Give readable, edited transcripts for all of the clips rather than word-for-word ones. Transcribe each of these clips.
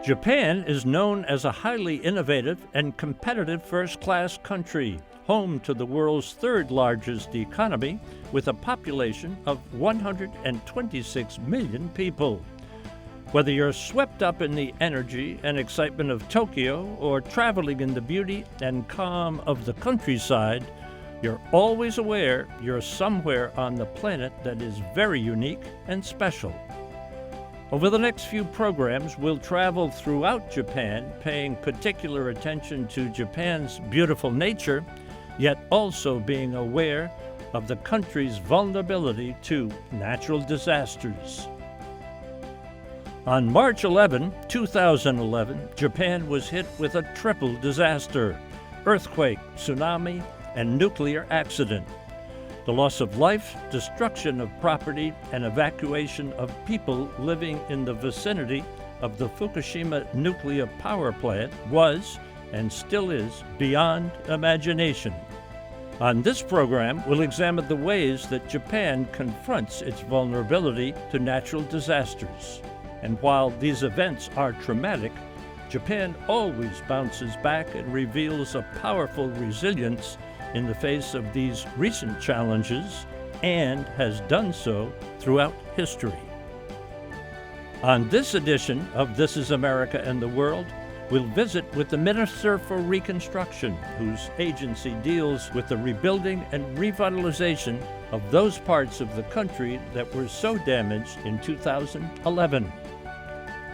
Japan is known as a highly innovative and competitive first-class country, home to the world's third largest economy with a population of 126 million people. Whether you're swept up in the energy and excitement of Tokyo or traveling in the beauty and calm of the countryside, you're always aware you're somewhere on the planet that is very unique and special. Over the next few programs, we'll travel throughout Japan, paying particular attention to Japan's beautiful nature, yet also being aware of the country's vulnerability to natural disasters. On March 11, 2011, Japan was hit with a triple disaster: earthquake, tsunami, and nuclear accident. The loss of life, destruction of property, and evacuation of people living in the vicinity of the Fukushima nuclear power plant was, and still is, beyond imagination. On this program, we'll examine the ways that Japan confronts its vulnerability to natural disasters. And while these events are traumatic, Japan always bounces back and reveals a powerful resilience in the face of these recent challenges, and has done so throughout history. On this edition of This is America and the World, we'll visit with the Minister for Reconstruction, whose agency deals with the rebuilding and revitalization of those parts of the country that were so damaged in 2011.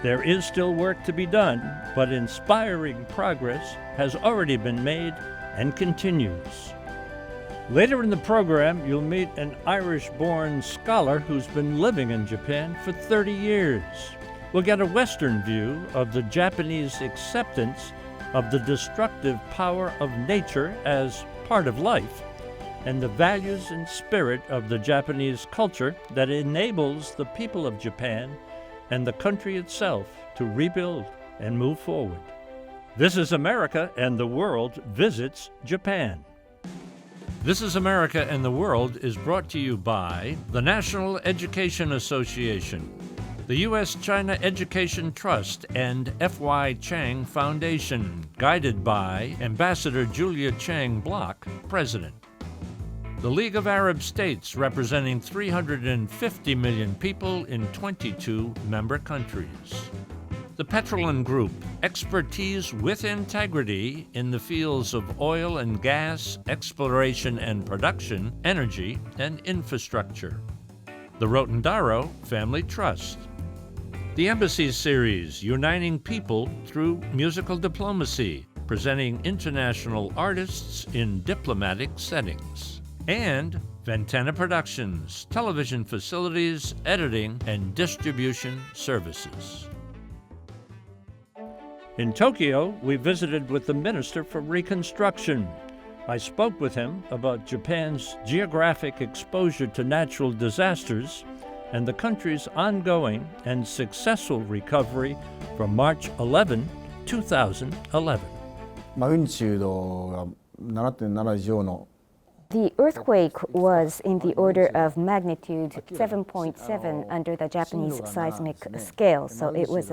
There is still work to be done, but inspiring progress has already been made and continues. Later in the program, you'll meet an Irish-born scholar who's been living in Japan for 30 years. We'll get a Western view of the Japanese acceptance of the destructive power of nature as part of life, and the values and spirit of the Japanese culture that enables the people of Japan and the country itself to rebuild and move forward. This is America and the World visits Japan. This is America and the World is brought to you by the National Education Association, the U.S.-China Education Trust, and F.Y. Chang Foundation, guided by Ambassador Julia Chang Block, President. The League of Arab States, representing 350 million people in 22 member countries. The Petroleum Group, expertise with integrity in the fields of oil and gas, exploration and production, energy, and infrastructure. The Rotondaro Family Trust. The Embassy Series, uniting people through musical diplomacy, presenting international artists in diplomatic settings. And Ventana Productions, television facilities, editing, and distribution services. In Tokyo, we visited with the Minister for Reconstruction. I spoke with him about Japan's geographic exposure to natural disasters and the country's ongoing and successful recovery from March 11, 2011. マグニチュードが 7.7 以上の The earthquake was in the order of magnitude 7.7 under the Japanese seismic scale, so it was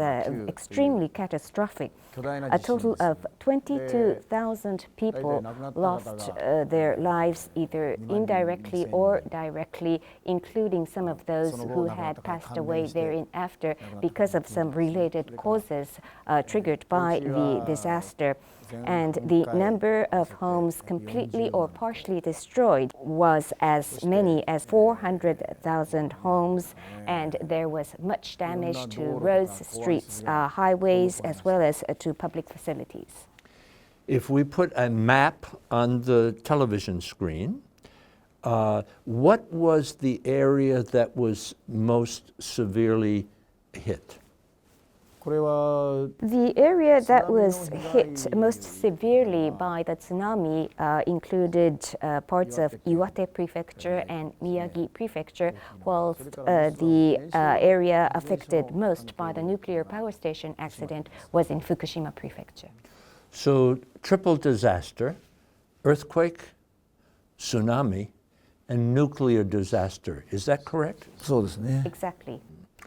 extremely catastrophic. A total of 22,000 people lost their lives either indirectly or directly, including some of those who had passed away thereafter because of some related causes triggered by the disaster. And the number of homes completely or partially destroyed was as many as 400,000 homes, and there was much damage to roads, streets, highways, as well as to public facilities. If we put a map on the television screen, what was the area that was most severely hit? The area that was hit most severely by the tsunami included parts of Iwate Prefecture and Miyagi Prefecture, while the area affected most by the nuclear power station accident was in Fukushima Prefecture. So, triple disaster, earthquake, tsunami, and nuclear disaster. Is that correct? そうですね。 Exactly.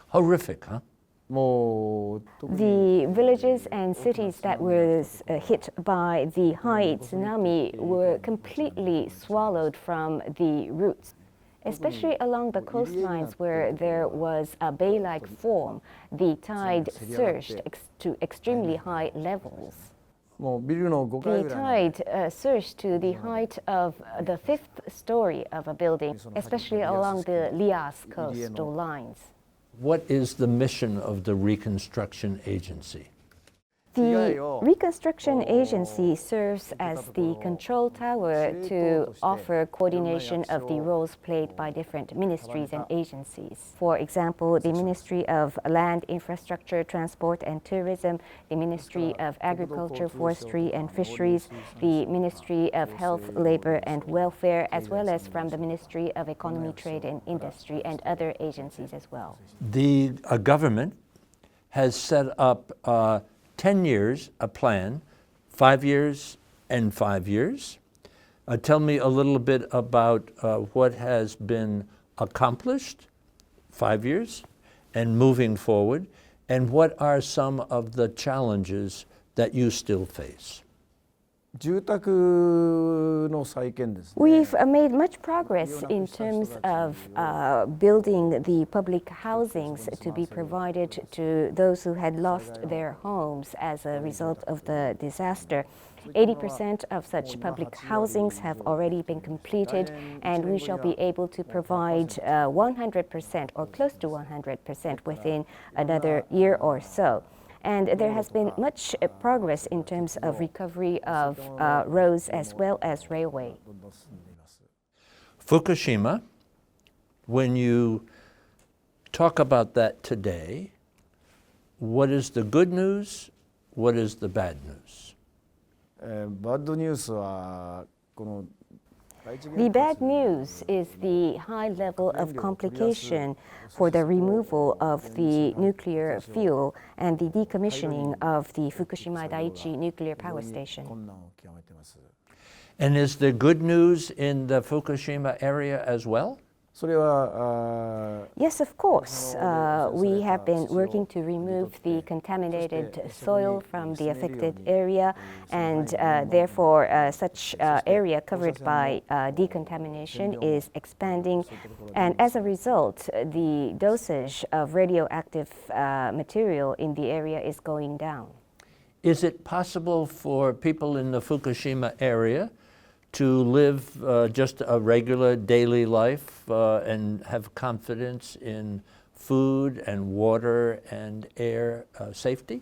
Horrific, huh? もう特に The villages and cities that were hit by the high tsunami were completely swallowed from the roots. Especially along the coastlines where there was a bay-like form, the tide surged to extremely high levels. もうビルの5階 The ぐらい tide surged to the height of the fifth story of a building, especially along the Lias coastal lines. What is the mission of the Reconstruction Agency? The Reconstruction Agency serves as the control tower to offer coordination of the roles played by different ministries and agencies. For example, the Ministry of Land, Infrastructure, Transport and Tourism, the Ministry of Agriculture, Forestry and Fisheries, the Ministry of Health, Labor and Welfare, as well as from the Ministry of Economy, Trade and Industry and other agencies as well. The government has set up 10 years, a plan, 5 years and 5 years. Tell me a little bit about what has been accomplished, 5 years, and moving forward, and what are some of the challenges that you still face? 住宅の再建ですね。 We've made much progress in terms of building the public housings to be provided to those who had lost their homes as a result of the disaster. 80% of such public housings have already been completed, and we shall be able to provide 100% or close to 100% within another year or so. And there has been much progress in terms of recovery of roads as well as railway. Fukushima, when you talk about that today, what is the good news? What is the bad news? バッドニュースはこの The bad news is the high level of complication for the removal of the nuclear fuel and the decommissioning of the Fukushima Daiichi nuclear power station. 困難を極めてます。 And is there good news in the Fukushima area as well? それは Yes, of course. We have been working to remove the contaminated soil from the affected area, and therefore such area covered by decontamination is expanding. And as a result, the dosage of radioactive material in the area is going down. Is it possible for people in the Fukushima area to live just a regular daily life and have confidence in food and water and air safety?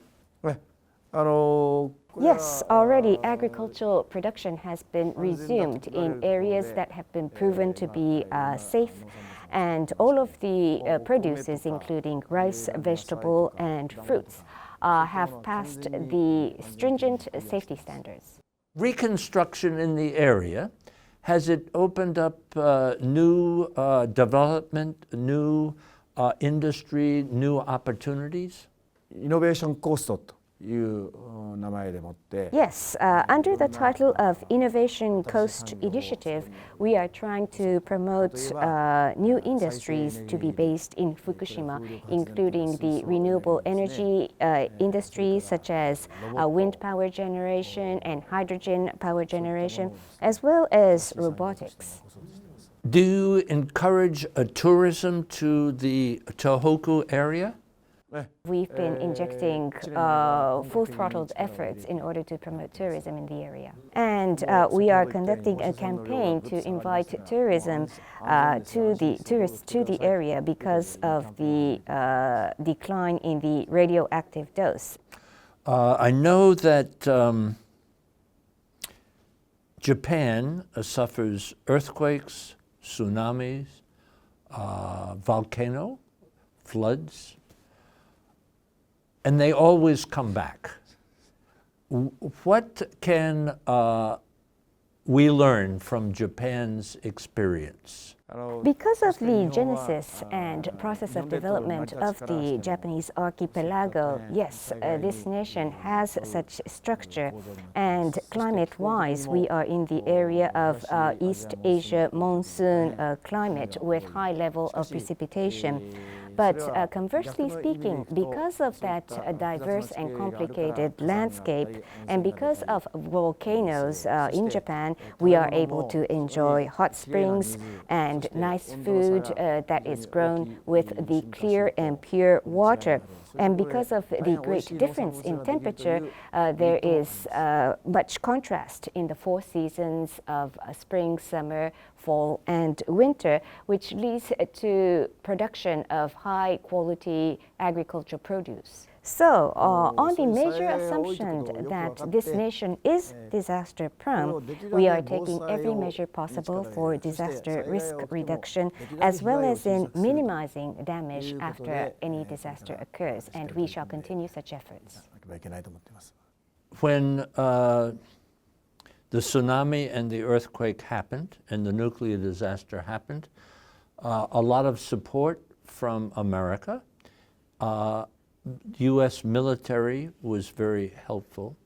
あの Yes, already agricultural production has been resumed in areas that have been proven to be safe, and all of the produces, including rice, vegetable, and fruits, have passed the stringent safety standards. Reconstruction in the area, has it opened up new development, new industry, new opportunities? イノベーションコーストという名前でもって Yes, under the title of Innovation Coast Initiative, we are trying to promote new industries to be based in Fukushima, including the renewable energy industries such as wind power generation and hydrogen power generation, as well as robotics. Do you encourage tourism to the Tohoku area? We've been injecting full-throttled efforts in order to promote tourism in the area. And we are conducting a campaign to invite tourism tourists to the area because of the decline in the radioactive dose. I know that Japan suffers earthquakes, tsunamis, volcano, floods, and they always come back. What can we learn from Japan's experience? Because of the genesis and process of development of the Japanese archipelago, yes, this nation has such structure, and climate-wise, we are in the area of East Asia monsoon climate with high level of precipitation. But conversely speaking, because of that diverse and complicated landscape, and because of volcanoes in Japan, we are able to enjoy hot springs and nice food that is grown with the clear and pure water. And because of the great difference in temperature, there is much contrast in the four seasons of spring, summer, fall, and winter, which leads to production of high quality agricultural produce. So, on the major assumption that this nation is disaster prone, we are taking every measure possible for disaster risk reduction, as well as in minimizing damage after any disaster occurs, and we shall continue such efforts. When the tsunami and the earthquake happened and the nuclear disaster happened, a lot of support from America. U.S. military was very helpful.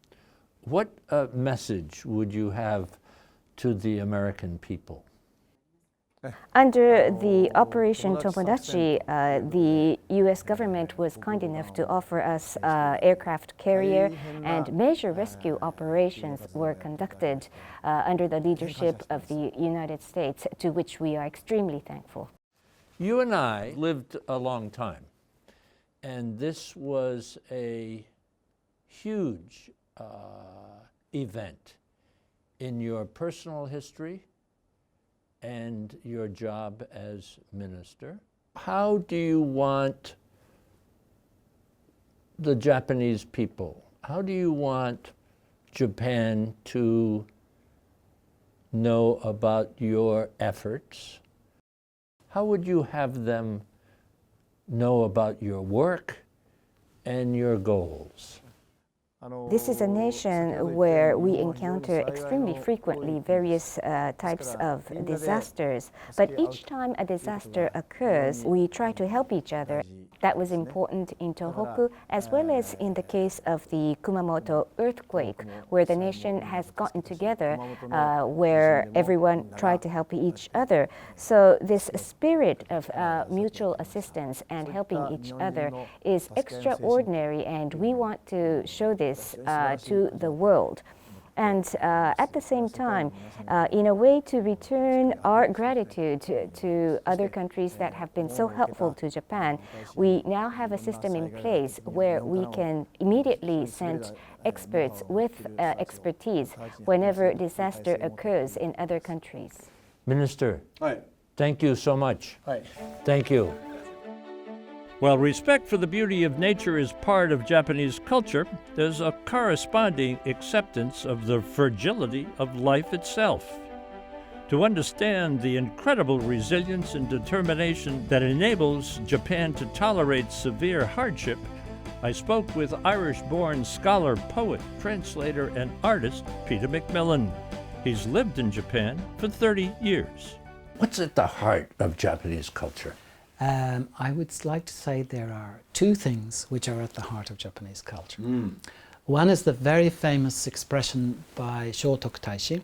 What message would you have to the American people? Under the Operation Tomodachi, the U.S. government was kind enough to offer us aircraft carrier, and major rescue operations were conducted under the leadership of the United States, to which we are extremely thankful. You and I lived a long time, and this was a huge event in your personal history and your job as minister. How do you want the Japanese people, how do you want Japan to know about your efforts? How would you have them know about your work and your goals? This is a nation where we encounter extremely frequently various types of disasters, but each time a disaster occurs, we try to help each other. That was important in Tohoku, as well as in the case of the Kumamoto earthquake, where the nation has gotten together, where everyone tried to help each other. So this spirit of mutual assistance and helping each other is extraordinary, and we want to show this to the world. And at the same time, in a way to return our gratitude to other countries that have been so helpful to Japan, we now have a system in place where we can immediately send experts with expertise whenever disaster occurs in other countries. Minister, thank you so much. Thank you. While respect for the beauty of nature is part of Japanese culture, there's a corresponding acceptance of the fragility of life itself. To understand the incredible resilience and determination that enables Japan to tolerate severe hardship, I spoke with Irish-born scholar, poet, translator, and artist Peter MacMillan. He's lived in Japan for 30 years. What's at the heart of Japanese culture? I would like to say there are two things which are at the heart of Japanese culture. One is the very famous expression by Shotoku Taishi,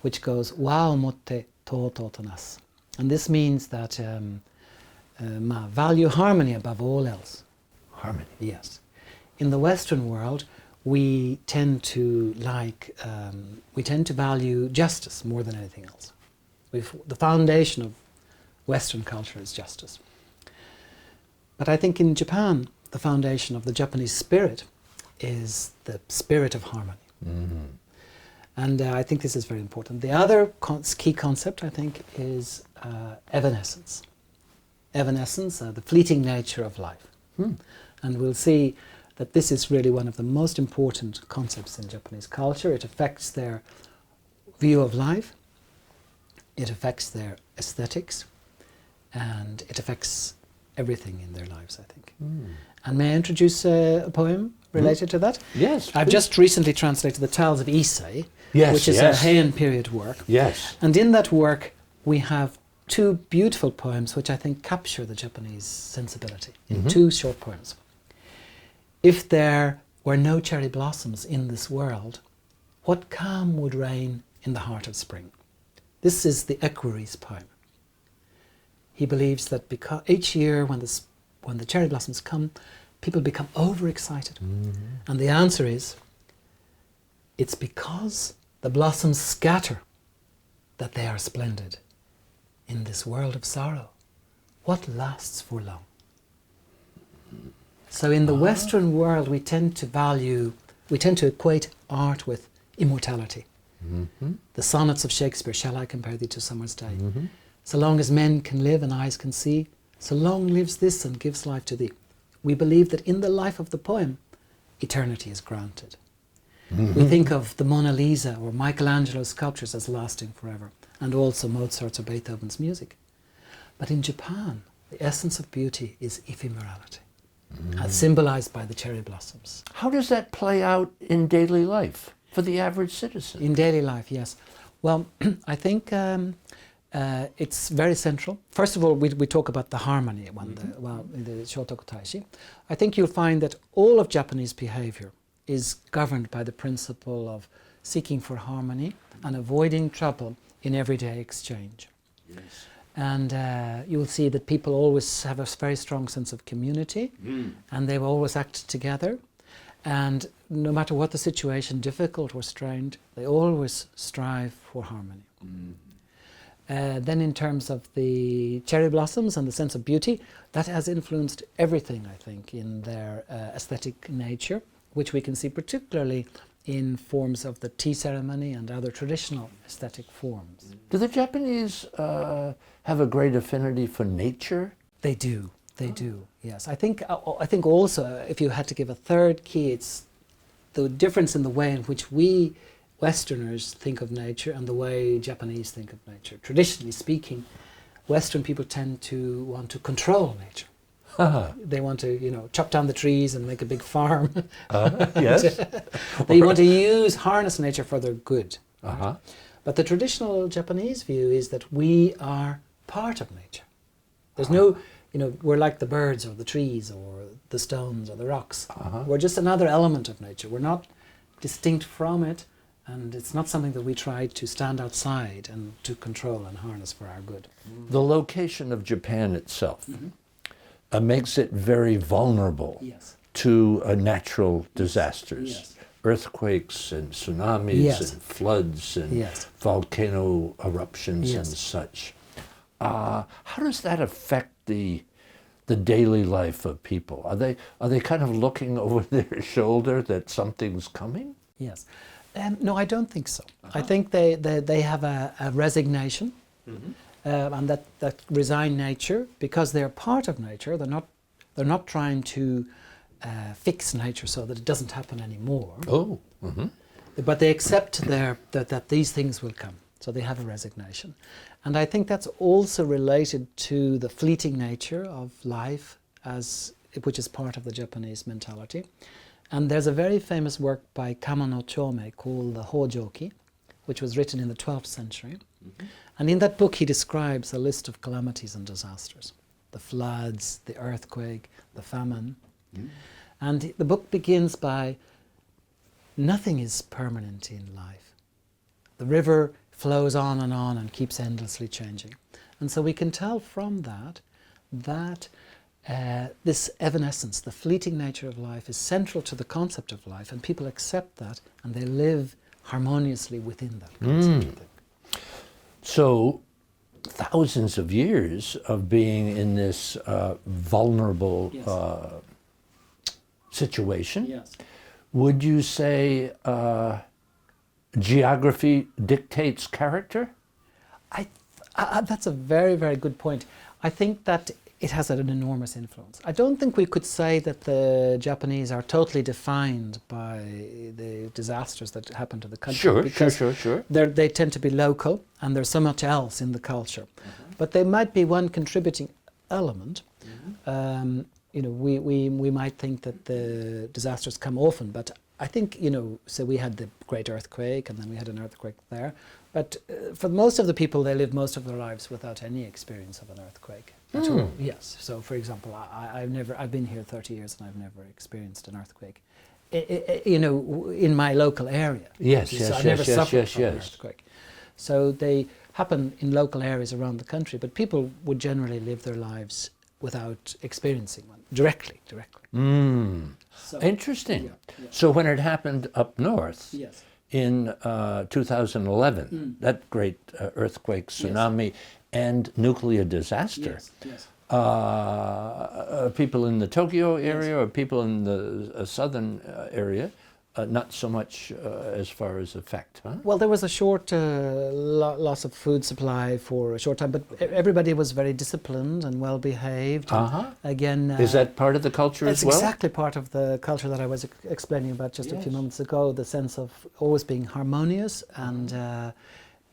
which goes, wa omotte toto to nasu. And this means that value harmony above all else. Harmony. Yes. In the Western world, we tend to value justice more than anything else. The foundation of Western culture is justice. But I think in Japan, the foundation of the Japanese spirit is the spirit of harmony. And I think this is very important. The other key concept, I think, is evanescence. Evanescence, the fleeting nature of life. And we'll see that this is really one of the most important concepts in Japanese culture. It affects their view of life, it affects their aesthetics, and it affects everything in their lives, I think. And may I introduce a poem related to that? Yes, I've please. just recently translated the Tales of Issei, which is a Heian period work. Yes. And in that work we have two beautiful poems which I think capture the Japanese sensibility in two short poems. If there were no cherry blossoms in this world, what calm would reign in the heart of spring? This is the equerry's poem. He believes that because each year when the when the cherry blossoms come, people become overexcited. And the answer is, it's because the blossoms scatter that they are splendid. In this world of sorrow, what lasts for long? So in the Western world, we tend to equate art with immortality. The sonnets of Shakespeare, shall I compare thee to summer's day? So long as men can live and eyes can see, so long lives this and gives life to thee. We believe that in the life of the poem, eternity is granted. We think of the Mona Lisa or Michelangelo's sculptures as lasting forever, and also Mozart's or Beethoven's music. But in Japan, the essence of beauty is ephemerality, as symbolized by the cherry blossoms. How does that play out in daily life for the average citizen? In daily life, yes. Well, I think it's very central. First of all, we talk about the harmony in the Shotoku Taishi. I think you'll find that all of Japanese behavior is governed by the principle of seeking for harmony and avoiding trouble in everyday exchange. Yes. And you will see that people always have a very strong sense of community, and they always act together. And no matter what the situation, difficult or strained, they always strive for harmony. Then in terms of the cherry blossoms and the sense of beauty, that has influenced everything, I think, in their aesthetic nature, which we can see particularly in forms of the tea ceremony and other traditional aesthetic forms. Do the Japanese have a great affinity for nature? They do, yes. I think also, if you had to give a third key, it's the difference in the way in which we Westerners think of nature and the way Japanese think of nature. Traditionally speaking, Western people tend to want to control nature. They want to, chop down the trees and make a big farm. Yes. They want to harness nature for their good. But the traditional Japanese view is that we are part of nature. There's no, we're like the birds or the trees or the stones or the rocks. We're just another element of nature. We're not distinct from it, and it's not something that we try to stand outside and to control and harness for our good. The location of Japan itself makes it very vulnerable to natural disasters, earthquakes and tsunamis and floods and volcano eruptions and such. How does that affect the daily life of people? Are they kind of looking over their shoulder that something's coming? Yes. No, I don't think so. I think they have a resignation. And that resigned nature, because they're part of nature. They're not trying to fix nature so that it doesn't happen anymore. But they accept that these things will come. So they have a resignation, and I think that's also related to the fleeting nature of life, which is part of the Japanese mentality. And there's a very famous work by Kamo no Chome called the Hojoki, which was written in the 12th century. And in that book he describes a list of calamities and disasters. The floods, the earthquake, the famine. And the book begins by, nothing is permanent in life. The river flows on and keeps endlessly changing. And so we can tell from that this evanescence, the fleeting nature of life, is central to the concept of life, and people accept that and they live harmoniously within that concept, I think. So, thousands of years of being in this vulnerable situation, would you say geography dictates character? That's a very, very good point. I think that it has an enormous influence. I don't think we could say that the Japanese are totally defined by the disasters that happen to the country. Sure. They tend to be local, and there's so much else in the culture. But they might be one contributing element. We might think that the disasters come often, but I think, so we had the great earthquake, and then we had an earthquake there. But for most of the people, they live most of their lives without any experience of an earthquake. Yes. So, for example, I've been here 30 years and I've never experienced an earthquake. In my local area. I've never suffered from an earthquake. So they happen in local areas around the country, but people would generally live their lives without experiencing one directly. So, Interesting. yeah. So when it happened up north yes. in 2011, that great earthquake, tsunami, and nuclear disaster, Yes. people in the Tokyo area or people in the southern area, not so much as far as effect, huh? Well, there was a short loss of food supply for a short time, but everybody was very disciplined and well behaved. Again, Is that part of the culture as it's well? exactly part of the culture that I was explaining about just a few moments ago. The sense of always being harmonious and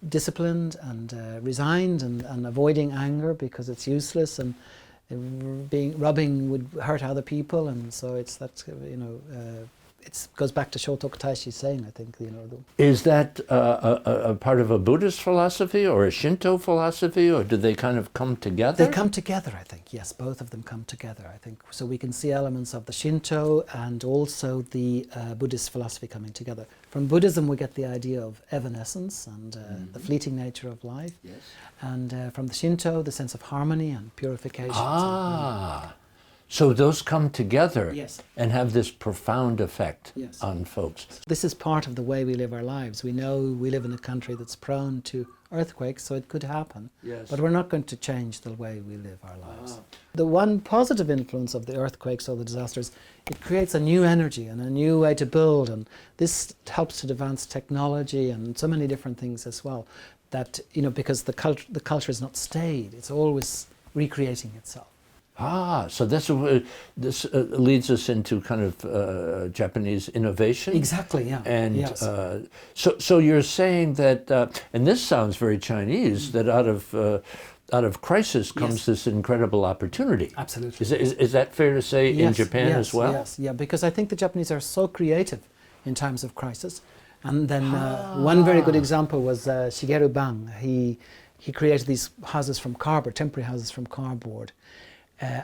disciplined and resigned and avoiding anger because it's useless, and rubbing would hurt other people, and so it's that it goes back to Shotoku Taishi's saying, I think, Is that a part of a Buddhist philosophy or a Shinto philosophy, or do they kind of come together? They come together, I think. Yes, both of them come together, I think. So we can see elements of the Shinto and also the Buddhist philosophy coming together. From Buddhism, we get the idea of evanescence and the fleeting nature of life. Yes. And from the Shinto, the sense of harmony and purification. So those come together Yes. and have this profound effect Yes. on folks. This is part of the way we live our lives. We know we live in a country that's prone to earthquakes, so it could happen. Yes. But we're not going to change the way we live our lives. The one positive influence of the earthquakes or the disasters, it creates a new energy and a new way to build, and this helps to advance technology and so many different things as well. That, because the culture is not stayed, it's always recreating itself. So this leads us into kind of Japanese innovation. Exactly, yeah. And yes. so you're saying that, and this sounds very Chinese, that out of crisis comes this incredible opportunity. Absolutely. Is that fair to say in Japan as well? Yes, yeah, because I think the Japanese are so creative in times of crisis. And then one very good example was Shigeru Bang. He created these houses from cardboard, temporary houses from cardboard,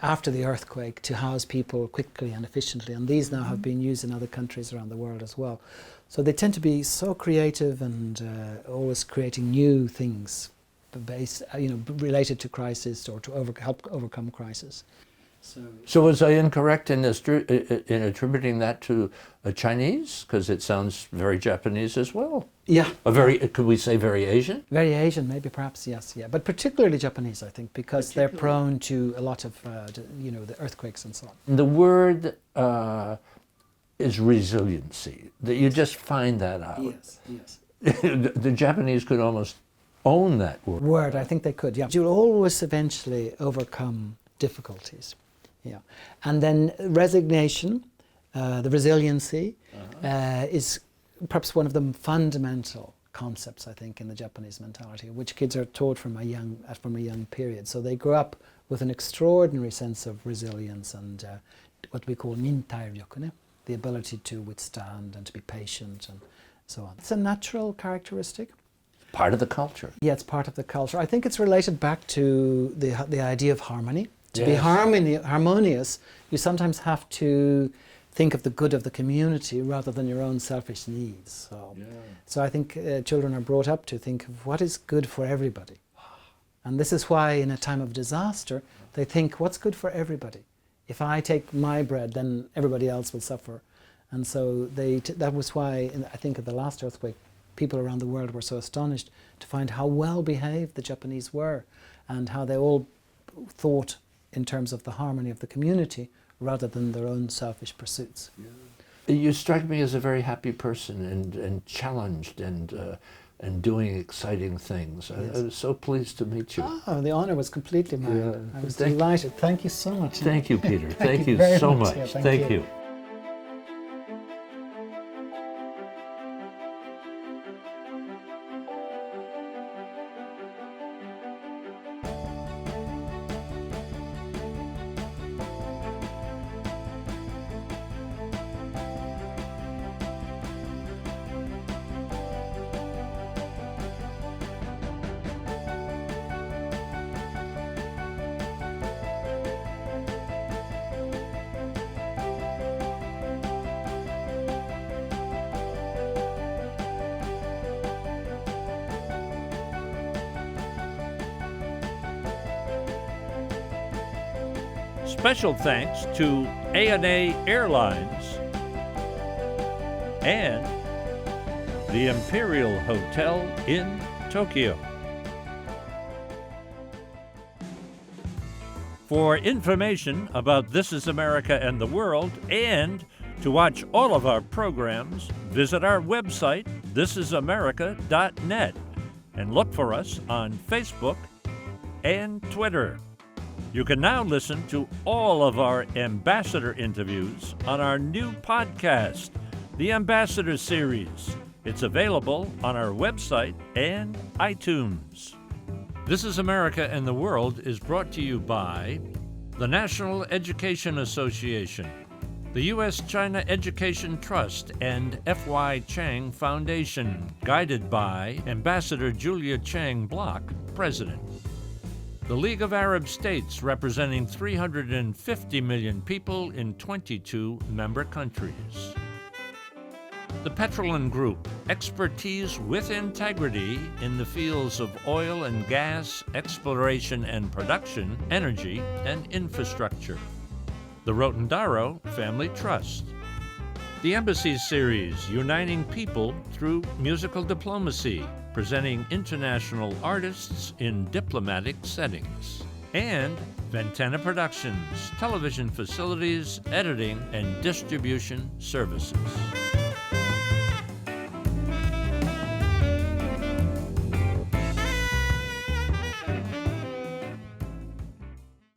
after the earthquake to house people quickly and efficiently, and these now have been used in other countries around the world as well. So they tend to be so creative and always creating new things based, related to crisis or to help overcome crisis. So was I incorrect in attributing that to a Chinese? Because it sounds very Japanese as well. Yeah. Could we say very Asian? Very Asian, maybe, perhaps, yes, yeah. But particularly Japanese, I think, because they're prone to a lot of, the earthquakes and so on. The word is resiliency. That you just find that out. Yes. The Japanese could almost own that word. I think they could, yeah. You'll always eventually overcome difficulties. Yeah, and then resignation, the resiliency, is perhaps one of the fundamental concepts, I think, in the Japanese mentality, which kids are taught from a young period. So they grow up with an extraordinary sense of resilience and what we call nintai-ryoku, the ability to withstand and to be patient and so on. It's a natural characteristic. Part of the culture. Yeah, it's part of the culture. I think it's related back to the idea of harmony. To be harmonious, you sometimes have to think of the good of the community rather than your own selfish needs. So I think children are brought up to think of what is good for everybody. And this is why in a time of disaster, they think, what's good for everybody? If I take my bread, then everybody else will suffer. And so that was why, I think, at the last earthquake, people around the world were so astonished to find how well behaved the Japanese were and how they all thought in terms of the harmony of the community rather than their own selfish pursuits. You strike me as a very happy person and challenged and doing exciting things. I was so pleased to meet you. Oh, the honour was completely mine. I was delighted. Thank you so much. Thank you, Peter. Thank you very so much. much. Yeah, thank you. Special thanks to A&A Airlines and the Imperial Hotel in Tokyo. For information about This Is America and the World, and to watch all of our programs, visit our website, thisisamerica.net, and look for us on Facebook and Twitter. You can now listen to all of our ambassador interviews on our new podcast, the Ambassador Series. It's available on our website and iTunes. This is America and the World is brought to you by the National Education Association, the U.S.-China Education Trust, and F.Y. Chang Foundation, guided by Ambassador Julia Chang Block, President. The League of Arab States, representing 350 million people in 22 member countries. The Petrolin Group, expertise with integrity in the fields of oil and gas, exploration and production, energy, and infrastructure. The Rotondaro Family Trust. The Embassy Series, uniting people through musical diplomacy, presenting international artists in diplomatic settings. And Ventana Productions, television facilities, editing, and distribution services.